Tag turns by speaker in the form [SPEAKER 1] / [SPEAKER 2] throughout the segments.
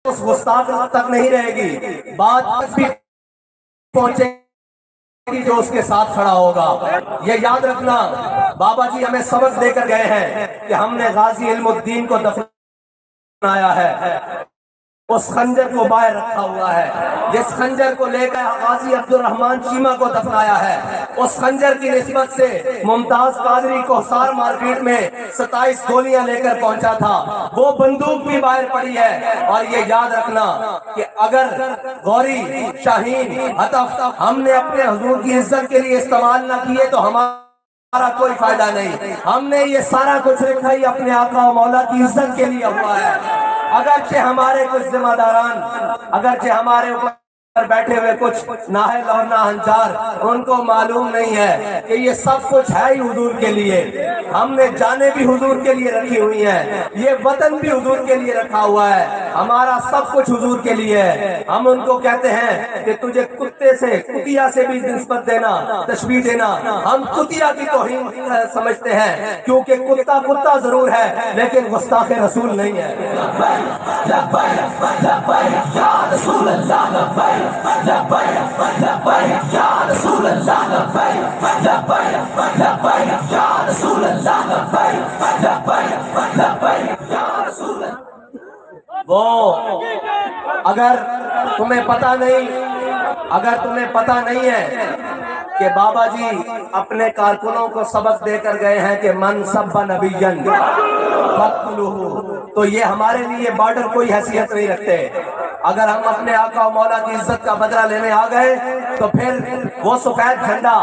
[SPEAKER 1] اس گستاخ تک نہیں رہے گی، بات بھی پہنچے گی جو اس کے ساتھ کھڑا ہوگا۔ یہ یاد رکھنا، بابا جی ہمیں سبق دے کر گئے ہیں کہ ہم نے غازی علم الدین کو دفنایا ہے، اس خنجر کو باہر رکھا ہوا ہے، جس خنجر کو لے کر غازی عبد الرحمن چیمہ کو دفنایا ہے، اس خنجر کی نسبت سے ممتاز قادری کوہسار مارکیٹ میں 27 گولیاں لے کر پہنچا تھا، وہ بندوق بھی باہر پڑی ہے۔ اور یہ یاد رکھنا کہ اگر غوری، شاہین، ہتف ہم نے اپنے حضور کی عزت کے لیے استعمال نہ کیے تو ہمارا کوئی فائدہ نہیں۔ ہم نے یہ سارا کچھ رکھا ہی اپنے آقا و مولا کی عزت کے لیے ہوا ہے۔ اگرچہ ہمارے کچھ ذمہ داران، اگرچہ ہمارے اوپر بیٹھے ہوئے کچھ نااہل اور ناہنجار، ان کو معلوم نہیں ہے کہ یہ سب کچھ ہے ہی حضور کے لیے۔ ہم نے جانیں بھی حضور کے لیے رکھی ہوئی ہیں، یہ وطن بھی حضور کے لیے رکھا ہوا ہے، ہمارا سب کچھ حضور کے لیے ہے۔ ہم ان کو کہتے ہیں کہ تجھے کتے سے، کتیا سے بھی نسبت دینا، تشبیہ دینا، ہم کتیا کی توہین سمجھتے ہیں، کیونکہ کتا کتا ضرور ہے لیکن گستاخ رسول نہیں ہے۔ وہ اگر تمہیں پتہ نہیں ہے کہ بابا جی اپنے کارکنوں کو سبق دے کر گئے ہیں کہ من سب نبیًا فاقتلوہ، تو یہ ہمارے لیے بارڈر کوئی حیثیت نہیں رکھتے۔ اگر ہم اپنے آقا و مولا کی عزت کا بدلہ لینے آ گئے تو پھر وہ سفید جھنڈا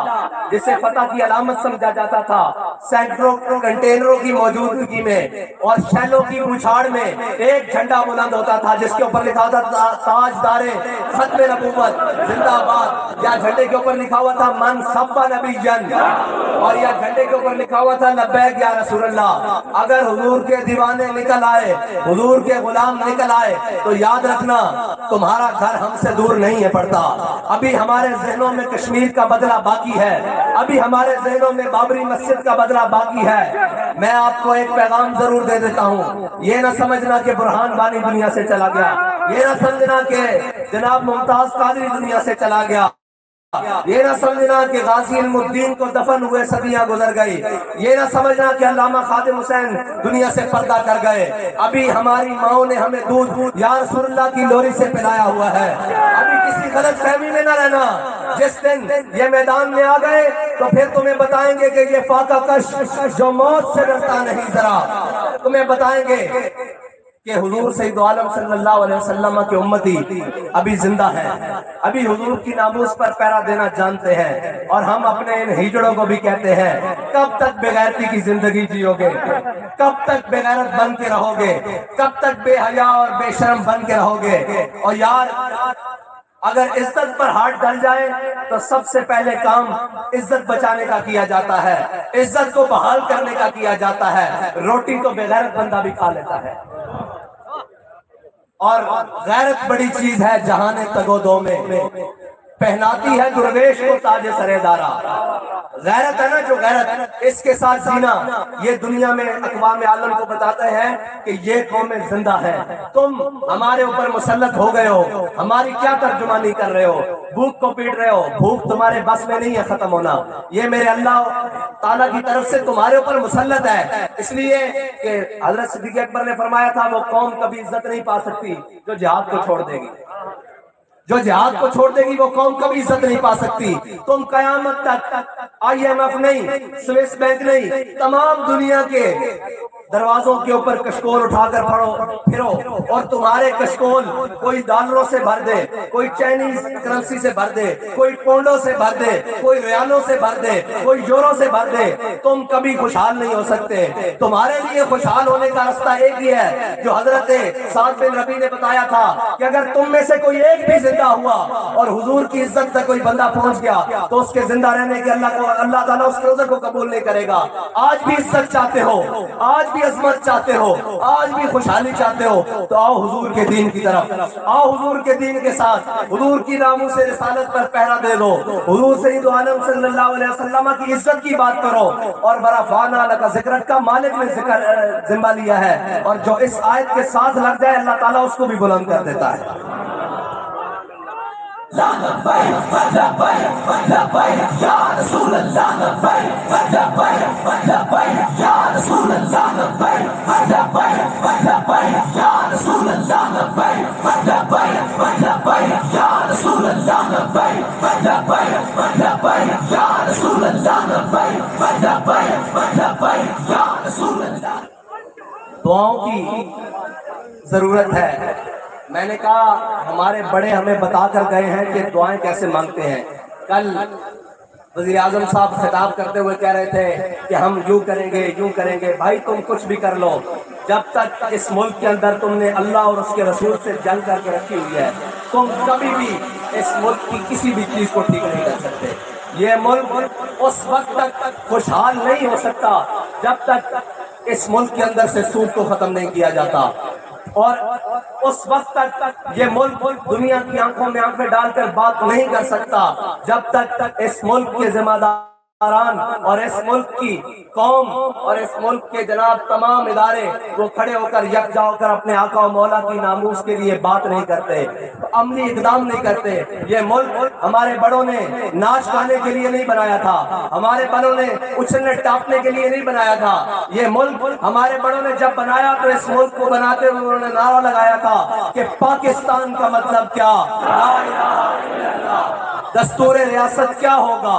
[SPEAKER 1] جسے فتح کی علامت سمجھا جاتا تھا، سینکڑوں کنٹینروں کی موجودگی میں اور شیلوں کی بوچھاڑ میں ایک جھنڈا بلند ہوتا تھا جس کے اوپر لکھا تھا تاجدار ختم نبوت زندہ آباد، یا جھنڈے کے اوپر لکھا ہوا تھا من سب نبیًا، اور یا جھنڈے کے اوپر لکھا ہوا تھا لبیک یا رسول اللہ۔ اگر حضور کے دیوانے نکل آئے، حضور کے غلام نکل آئے تو یاد رکھنا تمہارا گھر ہم سے دور نہیں ہے پڑتا۔ ابھی ہمارے ذہنوں میں کشمیر کا بدلہ باقی ہے، ابھی ہمارے ذہنوں میں بابری مسجد کا بدلہ باقی ہے۔ میں آپ کو ایک پیغام ضرور دے دیتا ہوں، یہ نہ سمجھنا کہ برہان بانی دنیا سے چلا گیا، یہ نہ سمجھنا کہ جناب ممتاز قادری دنیا سے چلا گیا، یہ نہ سمجھنا کہ غازی علم الدین کو دفن ہوئے صدیاں گزر گئی، یہ نہ سمجھنا کہ علامہ خادم حسین دنیا سے پردہ کر گئے۔ ابھی ہماری ماؤں نے ہمیں دودھ یا رسول اللہ کی لوری سے پلایا ہوا ہے۔ ابھی کسی غلط فہمی میں نہ رہنا، جس دن یہ میدان میں آ گئے تو پھر تمہیں بتائیں گے کہ یہ فاقہ کش جو موت سے ڈرتا نہیں، ذرا تمہیں بتائیں گے کہ حضور سید عالم صلی اللہ علیہ وسلم کے امتی ابھی زندہ ہیں، ابھی حضور کی ناموس پر پہرا دینا جانتے ہیں۔ اور ہم اپنے ان ہیجڑوں کو بھی کہتے ہیں کب تک بے غیرتی کی زندگی جیو گے، کب تک بے غیرت بن کے رہو گے، کب تک بے حیا اور بے شرم بن کے رہو گے۔ اور یار اگر عزت پر ہاتھ ڈل جائے تو سب سے پہلے کام عزت بچانے کا کیا جاتا ہے، عزت کو بحال کرنے کا کیا جاتا ہے۔ روٹی تو بے غیرت بندہ بھی کھا لیتا ہے، اور غیرت بڑی چیز ہے جہان تگو دو میں، پہناتی ہے درویش کو تاج سرے دارا۔ غیرت ہے نا جو غیرت، اس کے ساتھ جینا، یہ دنیا میں اقوام عالم کو بتاتے ہیں کہ یہ قوم زندہ ہے۔ تم ہمارے اوپر مسلط ہو گئے ہو، ہماری کیا ترجمانی کر رہے ہو، بھوک کو پیٹ رہے ہو، بھوک تمہارے بس میں نہیں ہے ختم ہونا، یہ میرے اللہ تعالیٰ کی طرف سے تمہارے اوپر مسلط ہے۔ اس لیے کہ حضرت صدیق اکبر نے فرمایا تھا وہ قوم کبھی عزت نہیں پا سکتی جو جہاد کو چھوڑ دے گی، جو جہاد کو چھوڑ دے گی وہ قوم کبھی عزت نہیں پا سکتی۔ تم قیامت تک IMF نہیں، سوئس بینک نہیں، تمام دنیا کے دروازوں کے اوپر کشکول اٹھا کر پھرو، اور تمہارے کشکول کوئی ڈالروں سے بھر دے، کوئی چائنیز کرنسی سے بھر دے، کوئی پونڈوں سے بھر دے، کوئی ریالوں سے بھر دے، کوئی یورو سے بھر دے، تم کبھی خوشحال نہیں ہو سکتے۔ تمہارے لیے خوشحال ہونے کا راستہ ایک ہی ہے جو حضرت سعد بن ربیع نے بتایا تھا کہ اگر تم میں سے کوئی ایک بھی زندہ ہوا اور حضور کی عزت تک کوئی بندہ پہنچ گیا تو اس کے زندہ رہنے کے اللہ تعالیٰ اس کے عذر کو قبول نہیں کرے گا۔ آج بھی عزت چاہتے ہو، آج بھی عظمت چاہتے ہو، آج بھی خوشحالی چاہتے ہو، تو آؤ حضور کے دین کی طرف، آؤ حضور کے دین کے ساتھ حضور کی ناموس رسالت پر پہرا دے دو، حضور سید عالم صلی اللہ علیہ وسلم کی عزت کی بات کرو، اور برافانا لکا ذکرت کا مالک نے ذمہ لیا ہے، اور جو اس آیت کے ساتھ لگ جائے اللہ تعالیٰ اس کو بھی بلند کر دیتا ہے۔ دعاؤں کی ضرورت ہے۔ میں نے کہا ہمارے بڑے ہمیں بتا کر گئے ہیں کہ دعائیں کیسے مانگتے ہیں۔ کل وزیر اعظم صاحب خطاب کرتے ہوئے کہہ رہے تھے کہ ہم یوں کریں گے یوں کریں گے۔ بھائی تم کچھ بھی کر لو، جب تک اس ملک کے اندر تم نے اللہ اور اس کے رسول سے جنگ کر کے رکھی ہوئی ہے، تم کبھی بھی اس ملک کی کسی بھی چیز کو ٹھیک نہیں کر سکتے۔ یہ ملک اس وقت تک خوشحال نہیں ہو سکتا جب تک اس ملک کے اندر سے سود کو ختم نہیں کیا جاتا، اور اس وقت تک یہ ملک دنیا کی آنکھوں میں آنکھیں ڈال کر بات نہیں کر سکتا جب تک اس ملک کے ذمہ داران اور اس ملک کی قوم اور اس ملک کے جناب تمام ادارے وہ کھڑے ہو کر یکجا ہو کر اپنے آقا و مولا کی ناموس کے لیے بات نہیں کرتے، عملی اقدام نہیں کرتے۔ یہ ملک ہمارے بڑوں نے ناچ گانے کے لیے نہیں بنایا تھا، ہمارے بڑوں نے اچھلنے ٹاپنے کے لیے نہیں بنایا تھا۔ یہ ملک ہمارے بڑوں نے جب بنایا تو اس ملک کو بناتے ہوئے انہوں نے نعرہ لگایا تھا کہ پاکستان کا مطلب کیا، لا الہ الا اللہ، دستور ریاست کیا ہوگا۔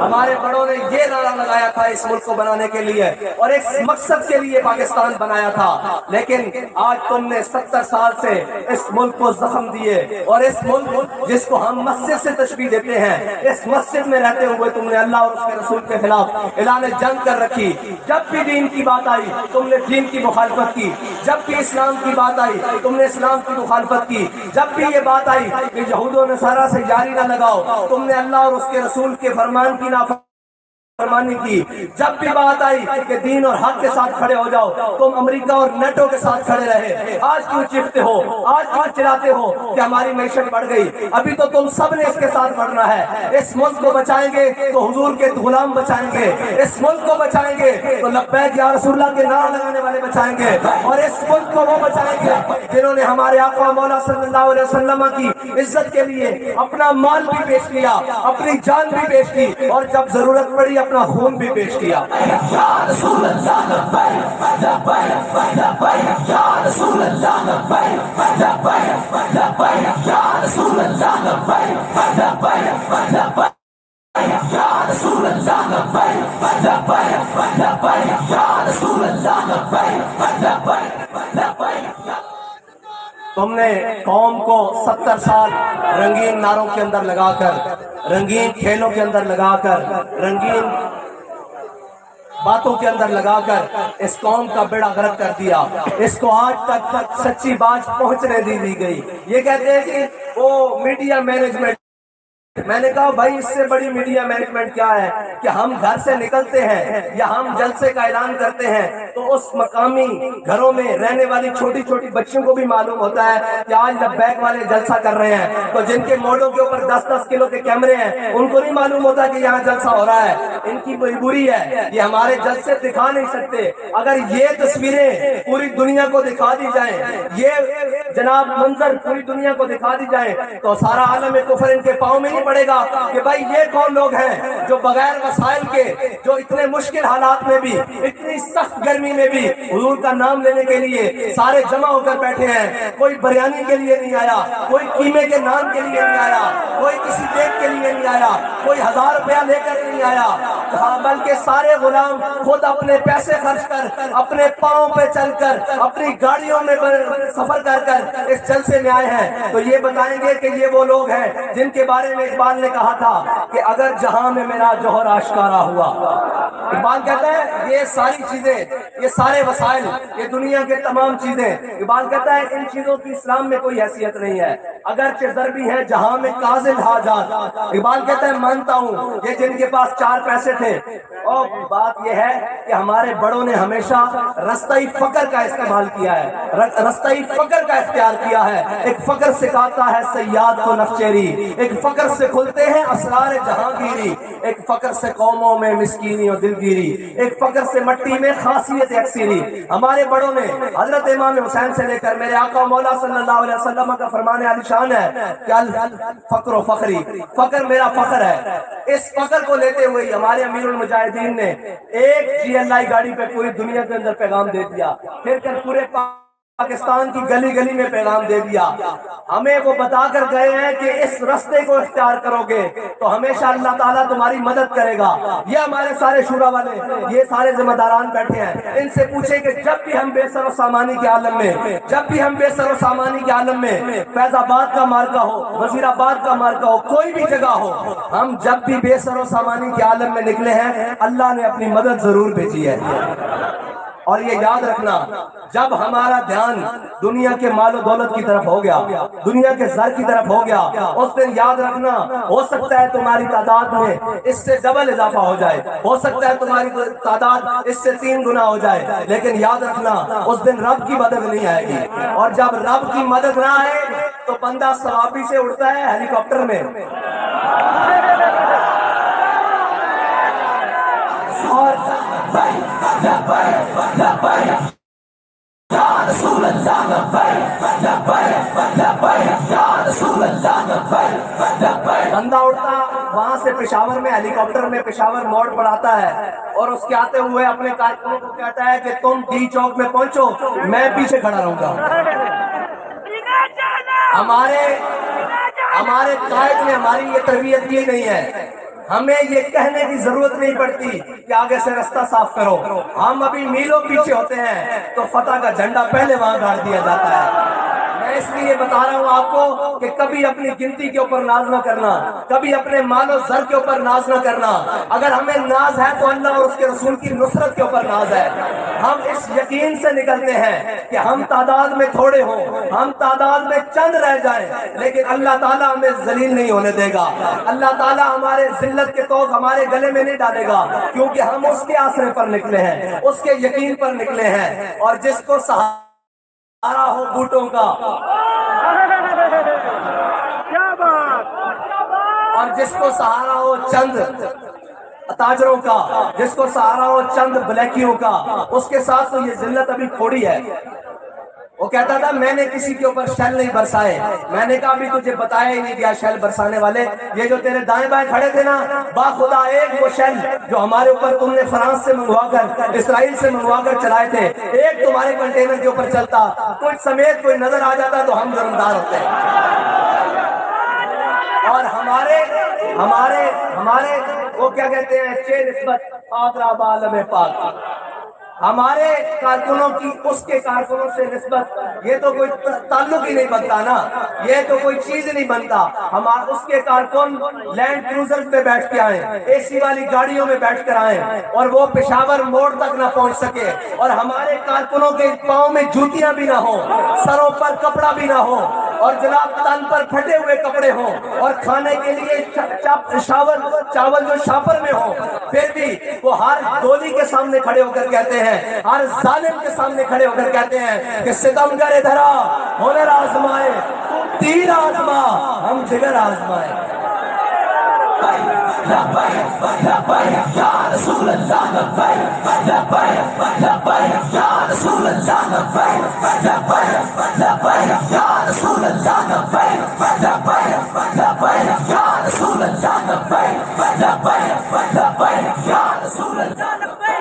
[SPEAKER 1] ہمارے بڑوں نے یہ نعرہ لگایا تھا اس ملک کو بنانے کے لیے، اور ایک مقصد کے لیے پاکستان بنایا تھا۔ لیکن آج تم نے 70 سال سے اس ملک کو زخم دیے، اور اس ملک جس کو ہم مسجد سے تشبیہ دیتے ہیں، اس مسجد میں رہتے ہوئے تم نے اللہ اور اس کے رسول کے خلاف اعلان جنگ کر رکھی۔ جب بھی دین کی بات آئی تم نے دین کی مخالفت کی، جب بھی اسلام کی بات آئی تم نے اسلام کی مخالفت کی، جب بھی یہ بات آئی کہ یہود و نصارہ سے جاری نہ لگاؤ تم نے اللہ اور اس کے رسول کے فرمان کی نافرمانی کی، جب بھی بات آئی کہ دین اور حق کے ساتھ کھڑے ہو جاؤ تم امریکہ اور نیٹو کے ساتھ کھڑے رہے۔ آج کیوں چیختے ہو، آج کیوں چلاتے ہو کہ ہماری معیشت بڑھ گئی؟ ابھی تو تم سب نے اس کے ساتھ بڑھنا ہے۔ اس ملک کو بچائیں گے تو حضور کے غلام بچائیں گے، اس ملک کو بچائیں گے تو لبیک یا رسول اللہ کے نعرہ لگانے والے بچائیں گے، اور اس ملک کو وہ بچائیں گے جنہوں نے ہمارے آقا مولا صلی اللہ علیہ وسلم کی عزت کے لیے اپنا مال بھی پیش کیا، اپنی جان بھی پیش کی، اور جب ضرورت پڑی اپنا خون بھی پیش کیا۔ یا رسول اللہ لبیک لبیک لبیک، یا رسول اللہ لبیک لبیک لبیک، یا رسول اللہ لبیک لبیک لبیک، یا رسول اللہ لبیک لبیک لبیک، یا رسول اللہ لبیک لبیک لبیک۔ تم نے قوم کو 70 سال رنگین نعروں کے اندر لگا کر، رنگین کھیلوں کے اندر لگا کر، رنگین باتوں کے اندر لگا کر اس قوم کا بیڑا غرق کر دیا۔ اس کو آج تک سچی بات پہنچنے دی گئی۔ یہ کہتے ہیں کہ وہ میڈیا مینجمنٹ، میں نے کہا بھائی اس سے بڑی میڈیا مینجمنٹ کیا ہے کہ ہم گھر سے نکلتے ہیں یا ہم جلسے کا اعلان کرتے ہیں تو اس مقامی گھروں میں رہنے والی چھوٹی چھوٹی بچیوں کو بھی معلوم ہوتا ہے کہ آج لبیک والے جلسہ کر رہے ہیں، تو جن کے موڈوں کے اوپر 10-10 کلو کے کیمرے ہیں ان کو نہیں معلوم ہوتا کہ یہاں جلسہ ہو رہا ہے۔ ان کی مجبوری ہے، یہ ہمارے جلسے دکھا نہیں سکتے۔ اگر یہ تصویریں پوری دنیا کو دکھا دی جائیں، یہ جناب منظر پوری دنیا کو دکھا دی جائیں تو سارا عالم کفر ان کے پاؤں میں نہیں پڑے گا کہ بھائی یہ کون لوگ ہیں جو بغیر وسائل کے، جو اتنے مشکل حالات میں بھی، اتنی سخت گرمی میں بھی حضور کا نام لینے کے لیے سارے جمع ہو کر بیٹھے ہیں۔ کوئی بریانی کے لیے نہیں آیا، کوئی قیمے کے نان کے لیے نہیں آیا، کوئی کسی دیکھ کے لیے نہیں آیا، کوئی 1000 روپیہ لے کر نہیں آیا، بلکہ سارے غلام خود اپنے پیسے خرچ کر، اپنے پاؤں پہ چل کر، اپنی گاڑیوں میں سفر کر کر اس جلسے میں آئے ہیں۔ تو یہ بتائیں گے کہ یہ وہ لوگ ہیں جن کے بارے میں اقبال نے کہا تھا کہ اگر جہاں میں میرا جوہر آشکارا ہوا۔ اقبال کہتا ہے یہ ساری چیزیں، یہ سارے وسائل، یہ دنیا کے تمام چیزیں، اقبال کہتا ہے ان چیزوں کی اسلام میں کوئی حیثیت نہیں ہے، اگرچہ ضربی ہے جہاں میں قاضل حاجات۔ اقبال کہتا ہے مانتا ہوں یہ جن کے پاس 4 پیسے تھے. اور بات یہ ہے کہ ہمارے بڑوں نے ہمیشہ رستہ فقر کا استعمال کیا ہے, رستہ فقر کا اختیار کیا ہے. ایک فقر سکھاتا ہے سیاد کو نخچیری, ایک فقر سے کھلتے ہیں اسرار جہانگیری, ایک فقر سے قوموں میں مسکینی اور دلگیری, ایک فقر سے مٹی میں خاصیت اکثری. ہمارے بڑوں نے حضرت امام حسین سے لے کر میرے آقا مولا صلی اللہ علیہ وسلم کا فرمان عالی شان ہے کہ الفقر و فقری, فقر میرا فخر ہے. اس فقر کو لیتے ہوئے ہمارے امیر المجاہدین نے ایک GLI گاڑی پہ پوری دنیا کے اندر پیغام دے دیا, پھر کر پورے پاکستان کی گلی گلی میں پیغام دے دیا. ہمیں وہ بتا کر گئے ہیں کہ اس رستے کو اختیار کرو گے تو ہمیشہ اللہ تعالیٰ تمہاری مدد کرے گا. یہ ہمارے سارے شورا والے, یہ سارے ذمہ داران بیٹھے ہیں, ان سے پوچھیں کہ جب بھی ہم بے سر و سامانی کے عالم میں, جب بھی ہم بے سر و سامانی کے عالم میں, فیض آباد کا مارکا ہو, وزیر آباد کا مارکا ہو, کوئی بھی جگہ ہو, ہم جب بھی بے سر و سامانی کے عالم میں نکلے ہیں اللہ نے اپنی مدد ضرور بھیجی ہے. اور یہ یاد رکھنا, جب ہمارا دھیان دنیا کے مال و دولت کی طرف ہو گیا, دنیا کے زر کی طرف ہو گیا, اس دن یاد رکھنا ہو سکتا ہے تمہاری تعداد میں اس سے ڈبل اضافہ ہو جائے, ہو سکتا ہے تمہاری تعداد اس سے 3 گنا ہو جائے, لیکن یاد رکھنا اس دن رب کی مدد نہیں آئے گی. اور جب رب کی مدد نہ آئے تو بندہ ثوابی سے اڑتا ہے ہیلی کاپٹر میں, اور بندہ اڑتا وہاں سے پشاور میں ہیلی کاپٹر میں پشاور موڑ پر آتا ہے, اور اس کے آتے ہوئے اپنے کارکنوں کو کہتا ہے کہ تم ڈی چوک میں پہنچو, میں پیچھے کھڑا رہوں گا. ہمارے قائد نے ہماری یہ تربیت کی نہیں ہے, ہمیں یہ کہنے کی ضرورت نہیں پڑتی کہ آگے سے رستہ صاف کرو, ہم ابھی میلوں پیچھے ہوتے ہیں تو فتح کا جھنڈا پہلے وہاں گاڑ دیا جاتا ہے. میں اس لیے بتا رہا ہوں آپ کو کہ کبھی اپنی گنتی کے اوپر ناز نہ کرنا, کبھی اپنے مال و زر کے اوپر ناز نہ کرنا. اگر ہمیں ناز ہے تو اللہ اور اس کے رسول کی نصرت کے اوپر ناز ہے. ہم اس یقین سے نکلتے ہیں کہ ہم تعداد میں تھوڑے ہوں, ہم تعداد میں چند رہ جائیں, لیکن اللہ تعالیٰ ہمیں ذلیل نہیں ہونے دے گا. اللہ تعالیٰ ہمارے ذلت کے توق ہمارے گلے میں نہیں ڈالے گا, کیونکہ ہم اس کے آسرے پر نکلے ہیں, اس کے یقین پر نکلے ہیں. اور جس کو سہارا ہو بوٹوں کا, اور جس کو سہارا ہو چند تاجروں کا, جس کو سہارا ہو چند بلیکیوں کا, اس کے ساتھ تو یہ ذلت ابھی تھوڑی ہے. وہ کہتا تھا میں نے کسی کے اوپر شیل نہیں برسائے. میں نے کہا ابھی تجھے بتایا ہی نہیں گیا شیل برسانے والے. یہ جو تیرے دائیں بائیں کھڑے تھے نا, با خدا ایک وہ شیل جو ہمارے اوپر تم نے فرانس سے منگوا کر, اسرائیل سے منگوا کر چلائے تھے, ایک تمہارے کنٹینر کے اوپر چلتا, کوئی سمیت کوئی نظر آ جاتا تو ہم جرمدار ہوتے ہیں. اور ہمارے وہ کیا کہتے ہیں, چھ نسبت آدرا بعالم پاک, ہمارے کارکنوں کی اس کے کارکنوں سے نسبت, یہ تو کوئی تعلق ہی نہیں بنتا نا, یہ تو کوئی چیز نہیں بنتا. ہمارے اس کے کارکن لینڈ کروزر پہ بیٹھ کے آئیں, AC والی گاڑیوں میں بیٹھ کر آئیں, اور وہ پشاور موڑ تک نہ پہنچ سکے, اور ہمارے کارکنوں کے پاؤں میں جوتیاں بھی نہ ہوں, سروں پر کپڑا بھی نہ ہو, اور جناب تن پر پھٹے ہوئے کپڑے ہوں, اور کھانے کے لیے چاول جو شاپر میں ہوں, پھر بھی وہ ہر گولی کے سامنے کھڑے ہو کر کہتے ہیں, ہر ظالم کے سامنے کھڑے ہو کر کہتے ہیں کہ ستمگر دھرا ہنر آزمائے, تیر آزما ہم جگر آزمائے.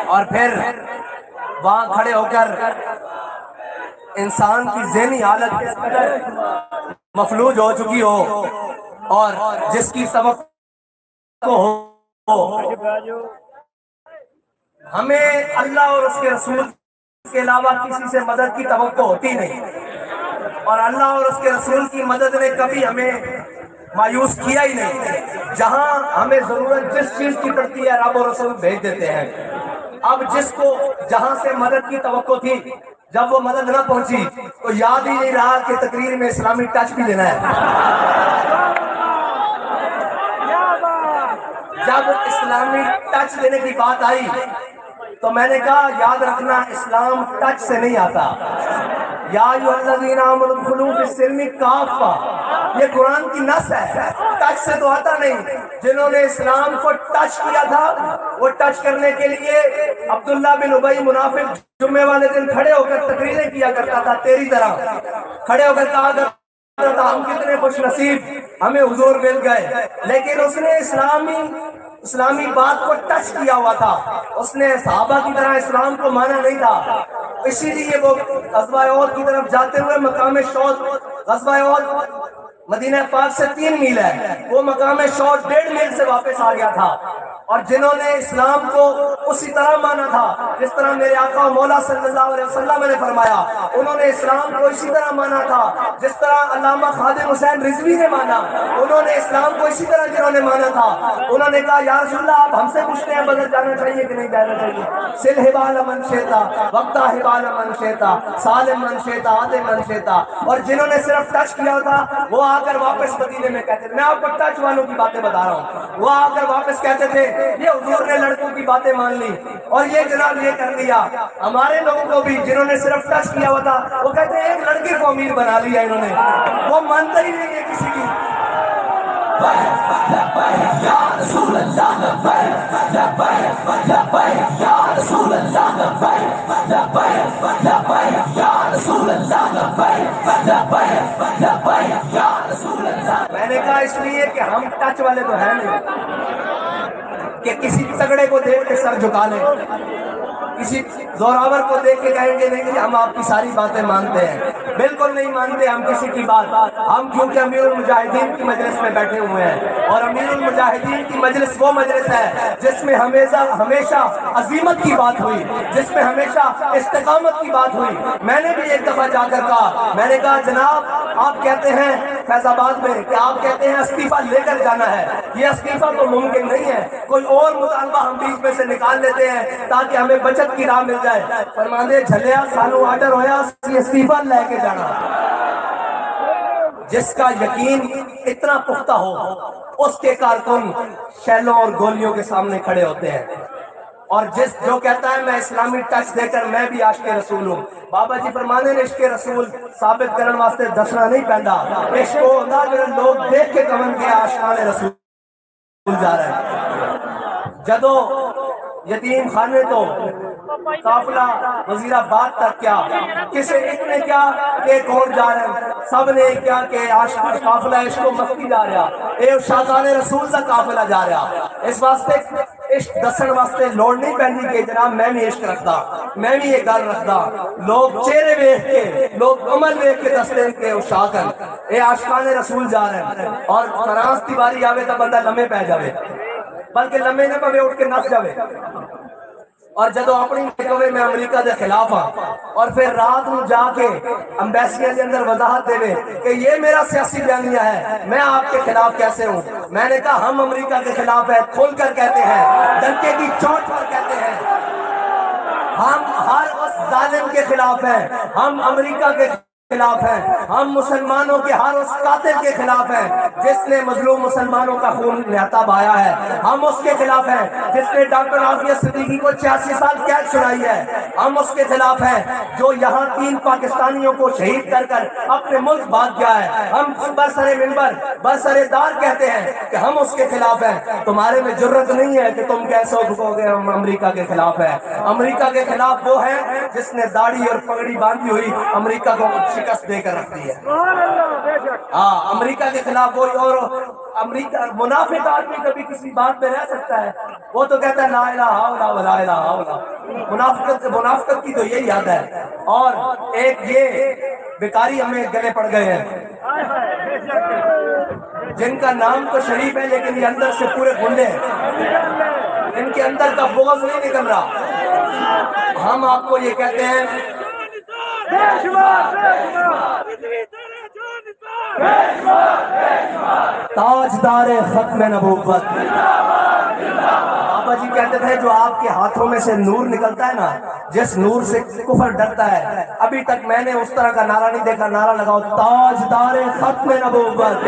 [SPEAKER 1] اور پھر وہاں کھڑے ہو کر انسان کی ذہنی حالت اس قدر مفلوج ہو چکی ہو, اور جس کی سبب کو ہو, ہمیں اللہ اور اس کے رسول کے علاوہ کسی سے مدد کی توقع ہوتی نہیں, اور اللہ اور اس کے رسول کی مدد نے کبھی ہمیں مایوس کیا ہی نہیں. جہاں ہمیں ضرورت جس چیز کی پڑتی ہے رب اور رسول بھیج دیتے ہیں. اب جس کو جہاں سے مدد کی توقع تھی, جب وہ مدد نہ پہنچی تو یاد ہی نہیں رہا کہ تقریر میں اسلامی ٹچ بھی دینا ہے. جب اسلامی ٹچ دینے کی بات آئی تو میں نے کہا یاد رکھنا اسلام ٹچ سے نہیں آتا. یا ایھا الذین آمنوا ادخلوا فی السلم کافہ، یہ قرآن کی نص ہے، ٹچ سے تو آتا نہیں. جنہوں نے اسلام کو ٹچ کیا تھا وہ ٹچ کرنے کے لیے عبداللہ بن ابی منافق جمعے والے دن کھڑے ہو کر تقریریں کیا کرتا تھا، تیری طرح کھڑے ہو کر کہا کرتا تھا ہم کتنے خوش نصیب ہمیں حضور مل گئے. لیکن اس نے اسلامی بات کو ٹچ کیا ہوا تھا، اس نے صحابہ کی طرح اسلام کو مانا نہیں تھا. اسی لیے وہ غزوہ احد کی طرف جاتے ہوئے مقام شوط، غزوہ احد مدینہ پاک سے 3 میل ہے، وہ مقام شوط 1.5 میل سے واپس آ گیا تھا. اور جنہوں نے اسلام کو اسی طرح مانا تھا جس طرح میرے آقا و مولا صلی اللہ علیہ وسلم نے فرمایا، انہوں نے اسلام کو اسی طرح مانا تھا جس طرح علامہ خادم حسین رضوی نے مانا. انہوں نے اسلام کو اسی طرح جنہوں نے مانا تھا، انہوں نے کہا یا رسول اللہ آپ ہم سے پوچھتے ہیں بدر جانا چاہیے کہ نہیں جانا چاہیے. سل حبال من شئت وقتا حبال من شئت سالم من شئت عادم من شئت. اور جنہوں نے صرف ٹچ کیا تھا وہ آ کر واپس مدینے میں کہتے تھے، میں آپ کو ٹچ والوں کی باتیں بتا رہا ہوں، وہ آ کر واپس کہتے تھے یہ حضور نے لڑکوں کی باتیں مان لی اور یہ جناب یہ کر دیا. ہمارے لوگوں کو بھی جنہوں نے صرف ٹچ کیا ہوا تھا وہ کہتے ہیں ایک لڑکے کو امیر بنا لیا انہوں نے، وہ مانتا ہی نہیں ہے کسی کی. یا رسول اللہ لبیک لبیک لبیک یا رسول اللہ لبیک لبیک لبیک یا رسول اللہ لبیک لبیک لبیک یا رسول اللہ. میں نے کہا اس لیے کہ ہم ٹچ والے تو ہیں نہیں کہ کسی تگڑے کو دیکھ کے سر جھکا لیں، کسی زوراور کو دیکھ کے کہیں گے نہیں ہم آپ کی ساری باتیں مانتے ہیں. بالکل نہیں مانتے ہم کسی کی بات. ہم کیونکہ امیر المجاہدین کی مجلس میں بیٹھے ہوئے ہیں اور امیر المجاہدین کی مجلس وہ مجلس ہے جس میں ہمیشہ عظیمت کی بات ہوئی، جس میں ہمیشہ استقامت کی بات ہوئی. میں نے بھی ایک دفعہ جا کر کہا، میں نے کہا جناب آپ کہتے ہیں فیض آباد میں کہ آپ کہتے ہیں استعفیٰ لے کر جانا ہے، یہ استعفیٰ تو ممکن نہیں ہے، کوئی اور مطالبہ ہم بیچ میں سے نکال لیتے ہیں تاکہ ہمیں بچت کی راہ مل جائے. فرماندے جھلیا سانو آرڈر ہویا استعفیٰ لے کے جانا. جس کا یقین اتنا پختہ ہو اس کے کارکن شیلوں اور گولیوں کے سامنے کھڑے ہوتے ہیں. اور جو کہتا ہے میں اسلامی ٹچ دے کر میں بھی عاشق رسول ہوں. بابا جی فرمانے نے عشق رسول ثابت کرنے واسطے دسنا نہیں پہنتا، عشق وہ ہوتا جو لوگ دیکھ کے کمن کے عاشقان رسول جا رہے ہیں. جدو یتیم خانے تو قافلہ وزیر آباد تک کیا، کسی ایک نے کیا کہ کون جا رہے ہیں، سب نے کیا کہ قافلہ عشق و مستی جا رہا، اے شاہدان رسول کا قافلہ جا رہا. اس واسطے عشق دسن واسطے لوڑ نہیں پہنی کہ جناب میں بھی عشق رکھتا، میں بھی یہ گل رکھتا. لوگ چہرے دیکھ کے، لوگ عمل دیکھ کے دستے ہیں کہ شاہدان اے عاشقان رسول جا رہے ہیں. اور فرانس کی باری آوے تو بندہ لمحے پہ جاوے، بلکہ لمحے نہ پہ اٹھ کے نس جاوے. اور جدو اپنی نکوے میں امریکہ دے خلاف ہاں اور پھر رات میں جا کے امبیسیوں کے اندر وضاحت دے کہ یہ میرا سیاسی بیانیہ ہے، میں آپ کے خلاف کیسے ہوں. میں نے کہا ہم امریکہ کے خلاف ہے، کھول کر کہتے ہیں، ڈنکے کی چوٹ پر کہتے ہیں. ہم ہر اس ظالم کے خلاف ہیں، ہم امریکہ کے خلاف ہیں، ہم مسلمانوں کے ہر اس قاتل کے خلاف ہیں جس نے مظلوم مسلمانوں کا خون نہتا بہایا ہے. ہم اس کے خلاف ہیں جس نے ڈاکٹر عافیہ صدیقی کو 86 سال قید سنائی ہے. ہم اس کے خلاف ہیں جو یہاں 3 پاکستانیوں کو شہید کر کر اپنے ملک بھاگ گیا ہے. ہم برسر منبر برسر دار کہتے ہیں کہ ہم اس کے خلاف ہیں. تمہارے میں جرت نہیں ہے کہ تم کیسے کہو گے ہم امریکہ کے خلاف ہیں. امریکہ کے خلاف وہ ہے جس نے داڑھی اور پگڑی باندھی ہوئی امریکہ کو شکست دے کر رکھ دی ہے. ہاں امریکہ کے خلاف وہی. اور امریکہ منافق آدمی کبھی کسی بات میں رہ سکتا ہے، وہ تو کہتا ہے لا الہ الا اللہ لا الہ الا اللہ. منافقت کی تو یہی یاد ہے. اور ایک یہ بیکاری ہمیں گلے پڑ گئے ہیں جن کا نام تو شریف ہے لیکن یہ اندر سے پورے گنڈے ہیں، ان کے اندر کا بغض نہیں نکل رہا. ہم آپ کو یہ کہتے ہیں تاجدار ختم نبوت. بابا جی کہتے تھے جو آپ کے ہاتھوں میں سے نور نکلتا ہے نا، جس نور سے کفر ڈرتا ہے، ابھی تک میں نے اس طرح کا نعرہ نہیں دیکھا. نعرہ لگاؤ تاجدار ختم نبوت.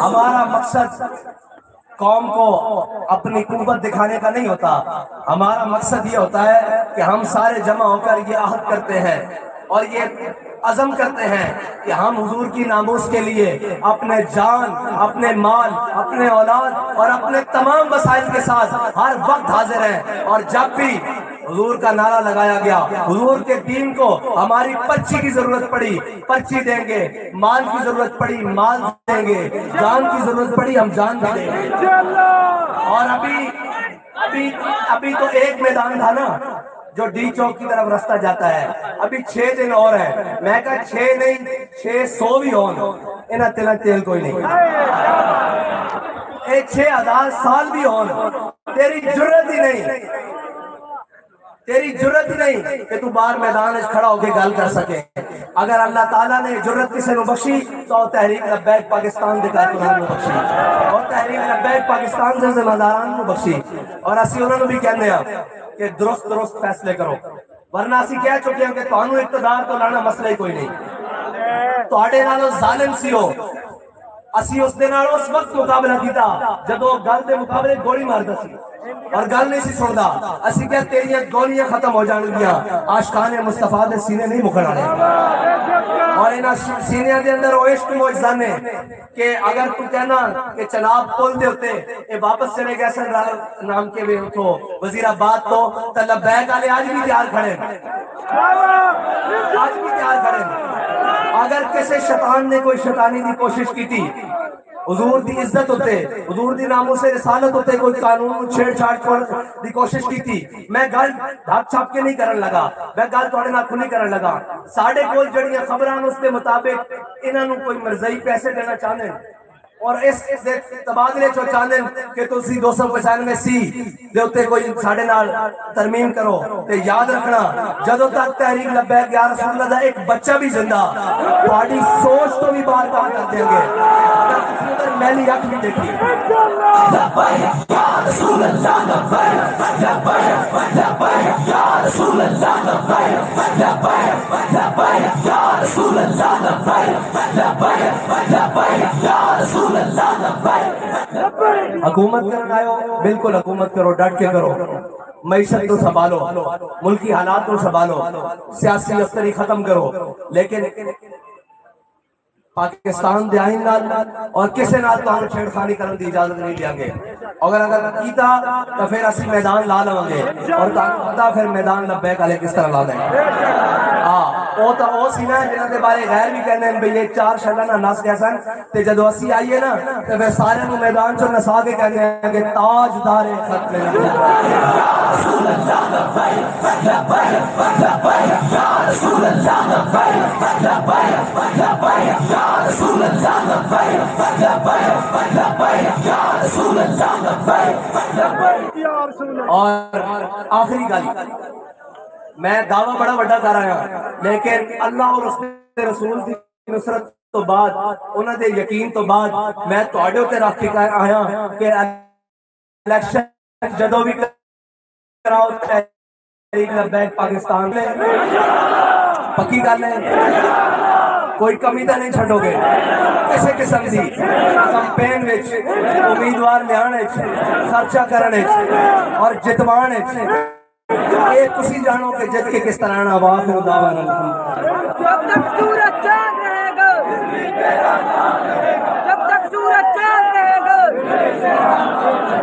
[SPEAKER 1] ہمارا مقصد قوم کو اپنی قوت دکھانے کا نہیں ہوتا، ہمارا مقصد یہ ہوتا ہے کہ ہم سارے جمع ہو کر یہ عہد کرتے ہیں اور یہ عزم کرتے ہیں کہ ہم حضور کی ناموس کے لیے اپنے جان، اپنے مال، اپنے اولاد اور اپنے تمام وسائل کے ساتھ ہر وقت حاضر ہیں، اور جب بھی حضور کا نعرہ لگایا گیا، حضور کے دین کو ہماری پرچی کی ضرورت پڑی پرچی دیں گے، مال کی ضرورت پڑی مال دیں گے، جان کی ضرورت پڑی ہم جان دیں گے۔ اور ابھی تو ایک میدان تھا نا جو ڈی چوک کی طرف رستہ جاتا ہے، ابھی 6 دن اور ہیں، میں کہا 6 نہیں 600 بھی ہون انہاں تیل تیل کوئی نہیں، 6000 سال بھی ہون، تیری جرت ہی نہیں، تیری جرت ہی نہیں کہ تو باہر میدان میں کھڑا ہو کے گل کر سکے۔ اگر اللہ تعالیٰ نے جرت کسی نے بخشی تو تحریک لبیک پاکستان دے کارکنان نے بخشی، اور تحریک لبیک پاکستان سے ذمہ داران نے بخشی، اور اسی انہوں نے بھی کہنے ہیں کہ درست فیصلے کرو، ورنہ اسی کہہ چکے ہیں کہ تانوں اقتدار تو لانا مسئلہ ہی کوئی نہیں، تواڈے نالوں ظالم سی ہو، اسی اس دے نال اس وقت مقابلہ کیتا جدو گل دے مقابلے گولی ماردا سی اور گل نہیں سی سندا، اسی کہ تیریاں گولیاں ختم ہو جان گیاں، عاشقان مصطفیٰ دے سینے نہیں مکھن والے، اور انہاں سینیاں دے اندر وہ عشق موجزہ نے کہ اگر تو کہنا کہ چناب پل دے ہوتے اے واپس چلے گئے سن نام کے بھی تو وزیر آباد تو لبیک والے آج بھی تیار کھڑے، آج بھی تیار کھڑے۔ اگر کسی شیطان نے کوئی شیطانی دی کوشش کی تھی حضور دی عزت ہوتے، حضور دی ناموس رسالت ہوتے کوئی قانون چھیڑ چھاڑ دی کوشش کی تھی، میں گل ڈھک چھپ کے نہیں کرن لگا، میں گل تھوڑے نال کھلی کرن لگا۔ ساڈے کول جڑیاں خبراں اس دے مطابق انہاں نوں کوئی مرزائی پیسے دینا چاہندے اور اس تبادلے چو چاہندے کہ تسی 295 سی دے اوتے کوئی ساڈے نال ترمیم کرو، تے یاد رکھنا جدوں تک تحریک لبیک یا رسول اللہ دا ایک بچہ بھی زندہ تہاڈی سوچ تو بھی باہر کام کر دیں گے، اگر تسی ادھر میلی اکھ بھی دیکھی۔ لبیک یا رسول اللہ لبیک لبیک لبیک یا رسول اللہ لبیک لبیک لبیک یا رسول اللہ لبیک لبیک لبیک یا رسول حکومت کرنا آئے بالکل حکومت کرو، ڈٹ کے کرو، معیشت کو سنبھالو، ملکی حالات کو سنبھالو، سیاسی افسری ختم کرو، لیکن پاکستان دے آئین نال اور کسے نال تو ہم چھیڑ خانی کرن دی اجازت نہیں دیں گے، اگر کیتا تو پھر اسی میدان لا لوں گے، اور پتا پھر میدان لبیک والے کس طرح لا دیں گے۔ وہ تو وہ سی نا جنہاں دے بارے غیر بھی کہنے ہیں بھئی یہ 4 شلہ نہ نس گئے سن، تے جدو اسی آئیے نا تے پھر سارے نو میدان چو نسا کے کہنے ہیں کہ تاج دار ختم یا رسول اللہ لبیک لبیک لبیک یا رسول اللہ لبیک لبیک لبیک یا رسول اللہ لبیک لبیک لبیک یا رسول اللہ لبیک۔ اور آخری گل میں دعویٰ بڑا بڑا کر رہا ہوں، لیکن اللہ اور اس نے رسول کی نصرت تو بعد انہوں نے یقین تو بعد میں تواڈے تے رکھ کے آیا کہ الیکشن جدوں بھی کراؤ تحریک لبیک پاکستان میں پکی گل ہے، کوئی کمی تو نہیں چھڈو گے کسی قسم دی کمپین وچ، امیدوار لیان وچ، خرچہ کرن وچ اور جتوان وچ، یہ تسی جانو کہ جت کے کس طرح آواز میں دعویٰ
[SPEAKER 2] جب تک سورج چاند رہے گا، جب تک سورج چاند رہے گا۔